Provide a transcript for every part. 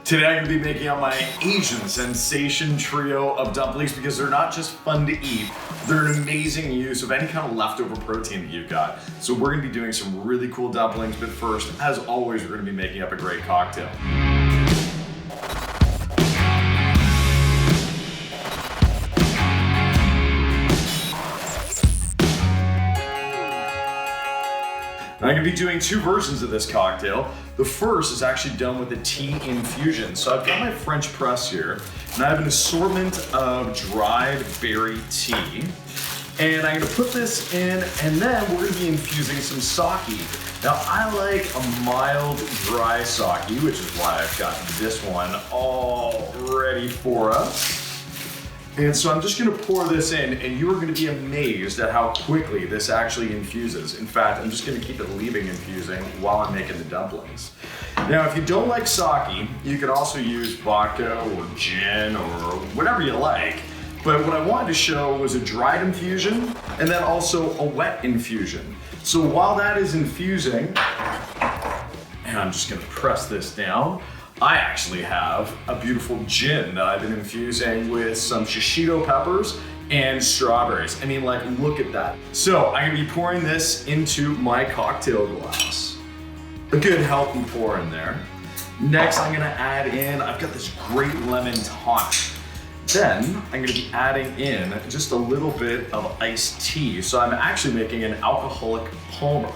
Today I'm going to be making out my Asian sensation trio of dumplings because they're not just fun to eat, they're an amazing use of any kind of leftover protein that you've got. So we're going to be doing some really cool dumplings, but first, as always, we're going to be making up a great cocktail. I'm going to be doing two versions of this cocktail. The first is actually done with a tea infusion. So I've got my French press here, and I have an assortment of dried berry tea. And I'm going to put this in, and then we're going to be infusing some sake. Now I like a mild dry sake, which is why I've got this one all ready for us. And so I'm just gonna pour this in, and you are gonna be amazed at how quickly this actually infuses. In fact, I'm just gonna keep it leaving infusing while I'm making the dumplings. Now, if you don't like sake, you can also use vodka or gin or whatever you like. But what I wanted to show was a dried infusion and then also a wet infusion. So while that is infusing, and I'm just gonna press this down, I actually have a beautiful gin that I've been infusing with some shishito peppers and strawberries. I mean, like, look at that. So I'm gonna be pouring this into my cocktail glass. A good healthy pour in there. Next, I'm gonna add in, I've got this great lemon tonic. Then I'm gonna be adding in just a little bit of iced tea. So I'm actually making an alcoholic Palmer.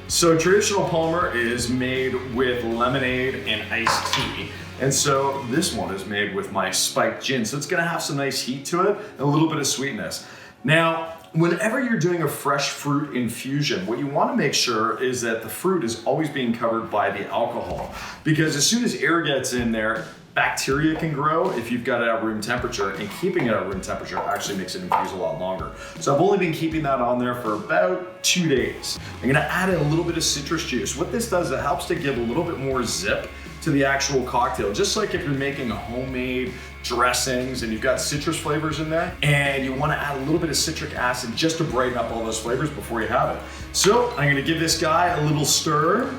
So traditional Palmer is made with lemonade and iced tea. And so this one is made with my spiked gin. So it's gonna have some nice heat to it and a little bit of sweetness. Now, whenever you're doing a fresh fruit infusion, what you wanna make sure is that the fruit is always being covered by the alcohol. Because as soon as air gets in there, bacteria can grow if you've got it at room temperature, and keeping it at room temperature actually makes it infuse a lot longer. So I've only been keeping that on there for about 2 days. I'm gonna add in a little bit of citrus juice. What this does, it helps to give a little bit more zip to the actual cocktail. Just like if you're making homemade dressings and you've got citrus flavors in there, and you wanna add a little bit of citric acid just to brighten up all those flavors before you have it. So I'm gonna give this guy a little stir.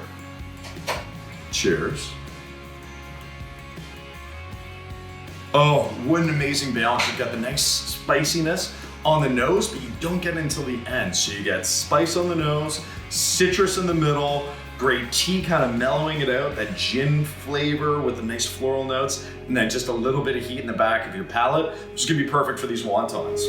Cheers. Oh, what an amazing balance. You've got the nice spiciness on the nose, but you don't get it until the end. So you get spice on the nose, citrus in the middle, great tea kind of mellowing it out, that gin flavor with the nice floral notes, and then just a little bit of heat in the back of your palate, which is gonna be perfect for these wontons.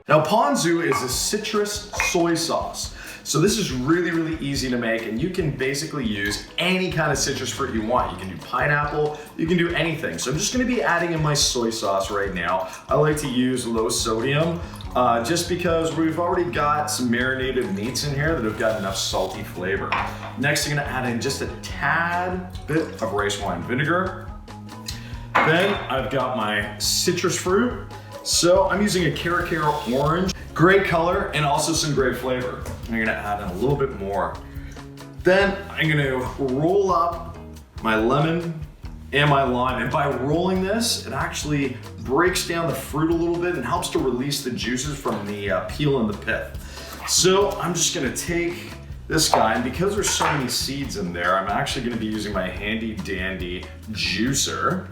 Now, Ponzu is a citrus soy sauce. So this is really, really easy to make, and you can basically use any kind of citrus fruit you want. You can do pineapple, you can do anything. So I'm just gonna be adding in my soy sauce right now. I like to use low sodium, just because we've already got some marinated meats in here that have got enough salty flavor. Next, I'm gonna add in just a tad bit of rice wine vinegar. Then I've got my citrus fruit. So I'm using a Caracara orange. Great color and also some great flavor. I'm gonna add in a little bit more. Then I'm gonna roll up my lemon and my lime. And by rolling this, it actually breaks down the fruit a little bit and helps to release the juices from the peel and the pith. So I'm just gonna take this guy, and because there's so many seeds in there, I'm actually gonna be using my handy dandy juicer.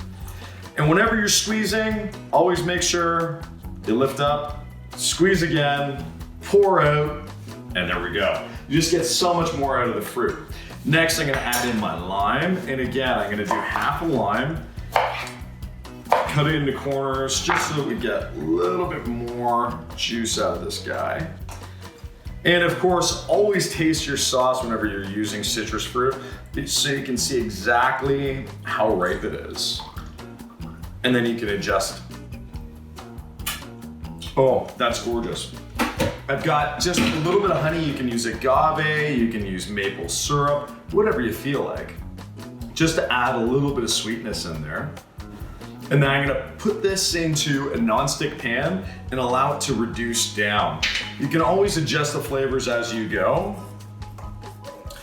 And whenever you're squeezing, always make sure you lift up, squeeze again, pour out, and there we go. You just get so much more out of the fruit. Next, I'm gonna add in my lime, and again, I'm gonna do half a lime, cut it into corners, just so that we get a little bit more juice out of this guy. And of course, always taste your sauce whenever you're using citrus fruit, so you can see exactly how ripe it is. And then you can adjust. Oh, that's gorgeous. I've got just a little bit of honey. You can use agave, you can use maple syrup, whatever you feel like, just to add a little bit of sweetness in there. And then I'm gonna put this into a nonstick pan and allow it to reduce down. You can always adjust the flavors as you go.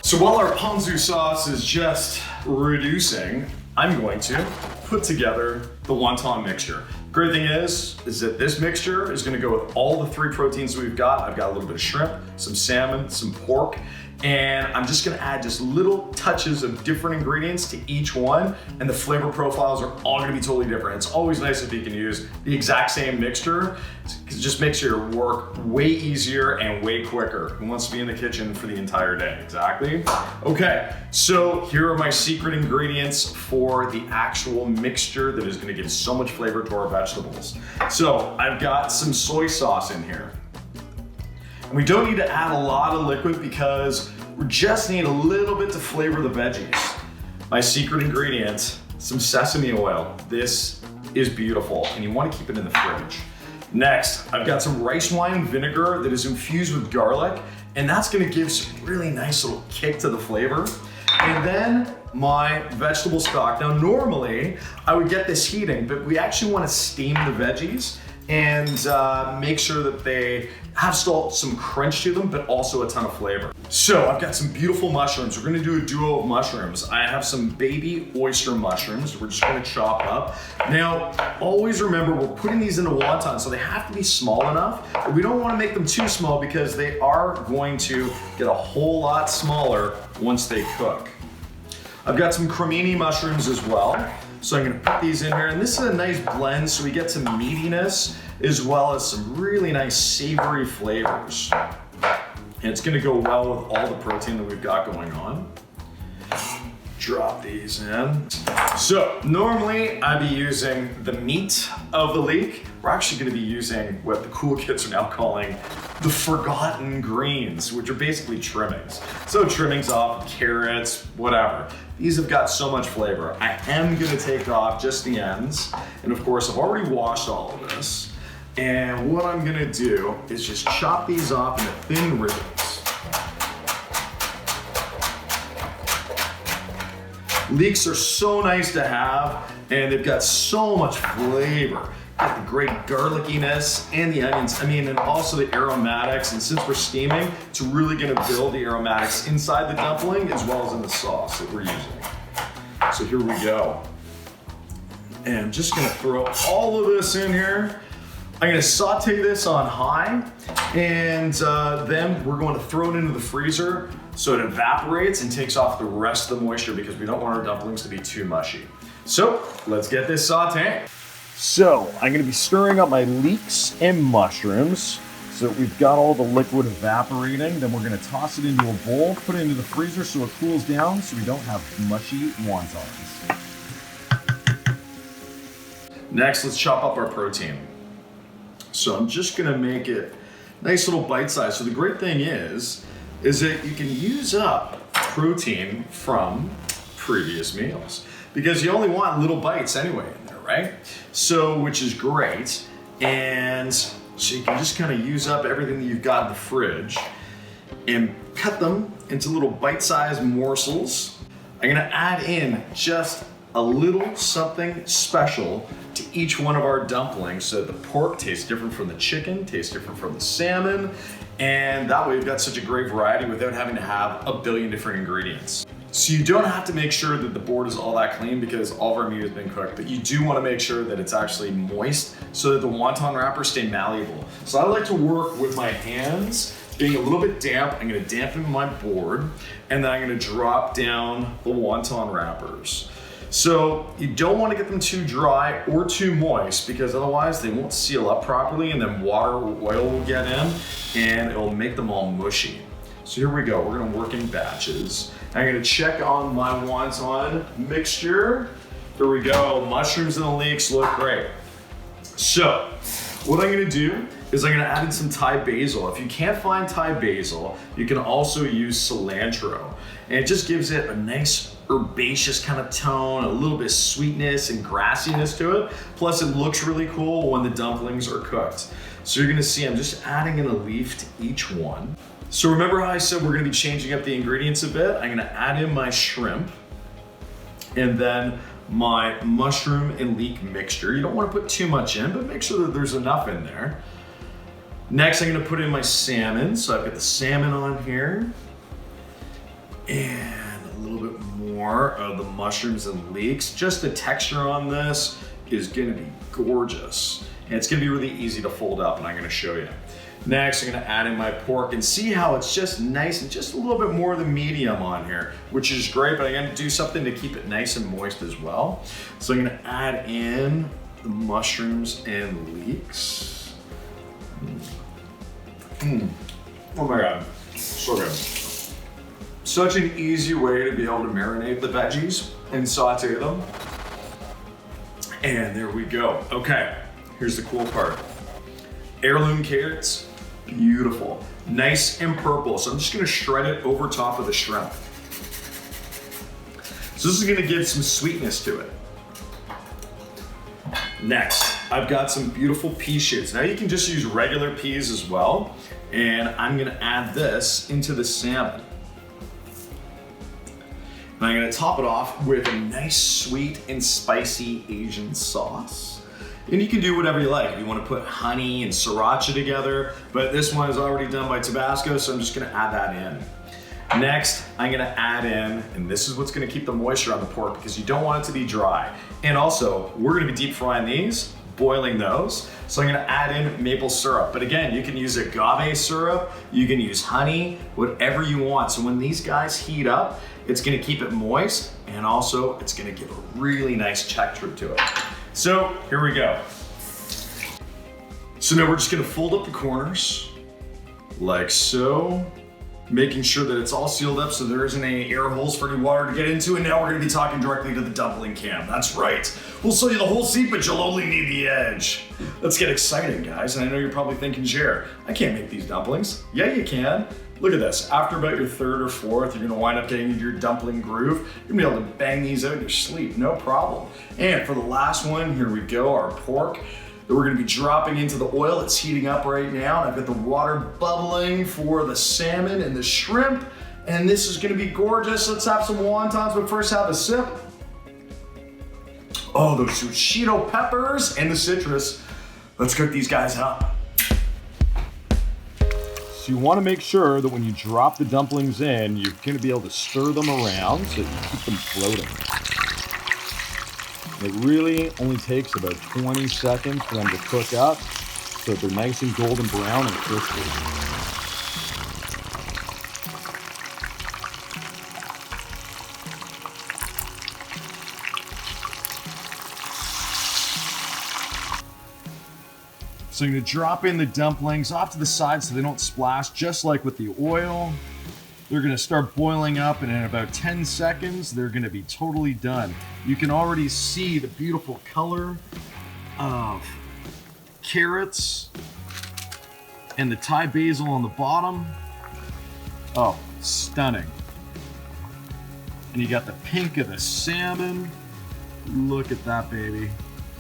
So while our ponzu sauce is just reducing, I'm going to put together the wonton mixture. Great thing is that this mixture is gonna go with all the 3 proteins that we've got. I've got a little bit of shrimp, some salmon, some pork, And I'm just gonna add just little touches of different ingredients to each one, and the flavor profiles are all gonna be totally different. It's always nice if you can use the exact same mixture, because it just makes your work way easier and way quicker. Who wants to be in the kitchen for the entire day? Exactly. Okay, so here are my secret ingredients for the actual mixture that is gonna give so much flavor to our vegetables. So I've got some soy sauce in here. And we don't need to add a lot of liquid because we just need a little bit to flavor the veggies. My secret ingredient, some sesame oil. This is beautiful, and you want to keep it in the fridge. Next, I've got some rice wine vinegar that is infused with garlic, and that's gonna give some really nice little kick to the flavor. And then my vegetable stock. Now normally, I would get this heating, but we actually want to steam the veggies and make sure that they have still some crunch to them, but also a ton of flavor. So I've got some beautiful mushrooms. We're gonna do a duo of mushrooms. I have some baby oyster mushrooms. We're just gonna chop up. Now, always remember, we're putting these into wontons, so they have to be small enough, but we don't wanna make them too small because they are going to get a whole lot smaller once they cook. I've got some cremini mushrooms as well. So I'm gonna put these in here, and this is a nice blend, so we get some meatiness as well as some really nice savory flavors. And it's gonna go well with all the protein that we've got going on. Drop these in. So normally I'd be using the meat of the leek. We're actually gonna be using what the cool kids are now calling the forgotten greens, which are basically trimmings. So trimmings off carrots, whatever. These have got so much flavor. I am gonna take off just the ends. And of course, I've already washed all of this. And what I'm gonna do is just chop these off into thin ribbons. Leeks are so nice to have, and they've got so much flavor. Got the great garlickiness and the onions, and also the aromatics. And since we're steaming, it's really gonna build the aromatics inside the dumpling as well as in the sauce that we're using. So here we go. And I'm just gonna throw all of this in here. I'm gonna saute this on high, and then we're going to throw it into the freezer so it evaporates and takes off the rest of the moisture because we don't want our dumplings to be too mushy. So let's get this sauteing. So I'm gonna be stirring up my leeks and mushrooms so that we've got all the liquid evaporating. Then we're gonna toss it into a bowl, put it into the freezer so it cools down so we don't have mushy wontons. Next, let's chop up our protein. So I'm just gonna make it nice little bite size. So the great thing is that you can use up protein from previous meals because you only want little bites anyway in there, right? So, which is great. And so you can just kind of use up everything that you've got in the fridge and cut them into little bite-sized morsels. I'm gonna add in just a little something special to each one of our dumplings so that the pork tastes different from the chicken, tastes different from the salmon, and that way we've got such a great variety without having to have a billion different ingredients. So you don't have to make sure that the board is all that clean because all of our meat has been cooked, but you do want to make sure that it's actually moist so that the wonton wrappers stay malleable. So I like to work with my hands, being a little bit damp. I'm gonna dampen my board, and then I'm gonna drop down the wonton wrappers. So you don't want to get them too dry or too moist because otherwise they won't seal up properly and then water or oil will get in and it'll make them all mushy. So here we go, we're gonna work in batches. I'm gonna check on my wonton mixture. Here we go, mushrooms and the leeks look great. So what I'm gonna do is I'm gonna add in some Thai Basil. If you can't find Thai Basil, you can also use cilantro. And it just gives it a nice herbaceous kind of tone, a little bit of sweetness and grassiness to it. Plus it looks really cool when the dumplings are cooked. So you're gonna see I'm just adding in a leaf to each one. So remember how I said we're gonna be changing up the ingredients a bit? I'm gonna add in my shrimp and then my mushroom and leek mixture. You don't wanna put too much in, but make sure that there's enough in there. Next, I'm gonna put in my salmon. So I've got the salmon on here and a little bit more of the mushrooms and leeks. Just the texture on this is gonna be gorgeous. And it's gonna be really easy to fold up, and I'm gonna show you. Next, I'm gonna add in my pork and see how it's just nice and just a little bit more of the medium on here, which is great, but I'm gonna do something to keep it nice and moist as well. So I'm gonna add in the mushrooms and leeks. Oh my God, so good. Such an easy way to be able to marinate the veggies and saute them. And there we go. Okay, here's the cool part. Heirloom carrots, beautiful. Nice and purple. So I'm just gonna shred it over top of the shrimp. So this is gonna give some sweetness to it. Next, I've got some beautiful pea shoots. Now you can just use regular peas as well. And I'm gonna add this into the salmon. And I'm gonna top it off with a nice sweet and spicy Asian sauce. And you can do whatever you like. If you wanna put honey and sriracha together, but this one is already done by Tabasco, so I'm just gonna add that in. Next, I'm gonna add in, and this is what's gonna keep the moisture on the pork because you don't want it to be dry. And also, we're gonna be deep frying these, boiling those. So I'm gonna add in maple syrup. But again, you can use agave syrup, you can use honey, whatever you want. So when these guys heat up, it's gonna keep it moist, and also it's gonna give a really nice texture to it. So here we go. So now we're just gonna fold up the corners, like so, making sure that it's all sealed up so there isn't any air holes for any water to get into. And now we're gonna be talking directly to the dumpling cam. That's right. We'll sell you the whole seat, but you'll only need the edge. Let's get exciting, guys. And I know you're probably thinking, Jer, I can't make these dumplings. Yeah, you can. Look at this. After about your third or fourth, you're gonna wind up getting into your dumpling groove. You're gonna be able to bang these out in your sleep, no problem. And for the last one, here we go, our pork that we're gonna be dropping into the oil. It's heating up right now. And I've got the water bubbling for the salmon and the shrimp. And this is gonna be gorgeous. Let's have some wontons, but first have a sip. Oh, those Cheeto peppers and the citrus. Let's cook these guys up. So you wanna make sure that when you drop the dumplings in, you're gonna be able to stir them around so that you keep them floating. It really only takes about 20 seconds for them to cook up so they're nice and golden brown and crispy. So I'm gonna drop in the dumplings off to the side so they don't splash, just like with the oil. They're gonna start boiling up, and in about 10 seconds, they're gonna be totally done. You can already see the beautiful color of carrots and the Thai Basil on the bottom. Oh, stunning. And you got the pink of the salmon. Look at that, baby.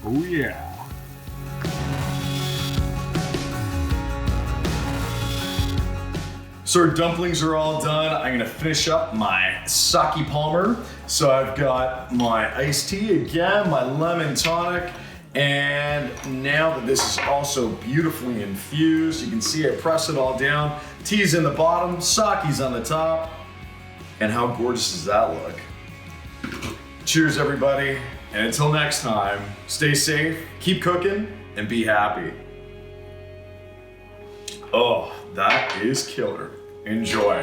Oh yeah. So our dumplings are all done. I'm gonna finish up my sake palmer. So I've got my iced tea again, my lemon tonic, and now that this is also beautifully infused, you can see I press it all down. Tea's in the bottom, sake's on the top. And how gorgeous does that look? Cheers, everybody. And until next time, stay safe, keep cooking, and be happy. Oh, that is killer. Enjoy.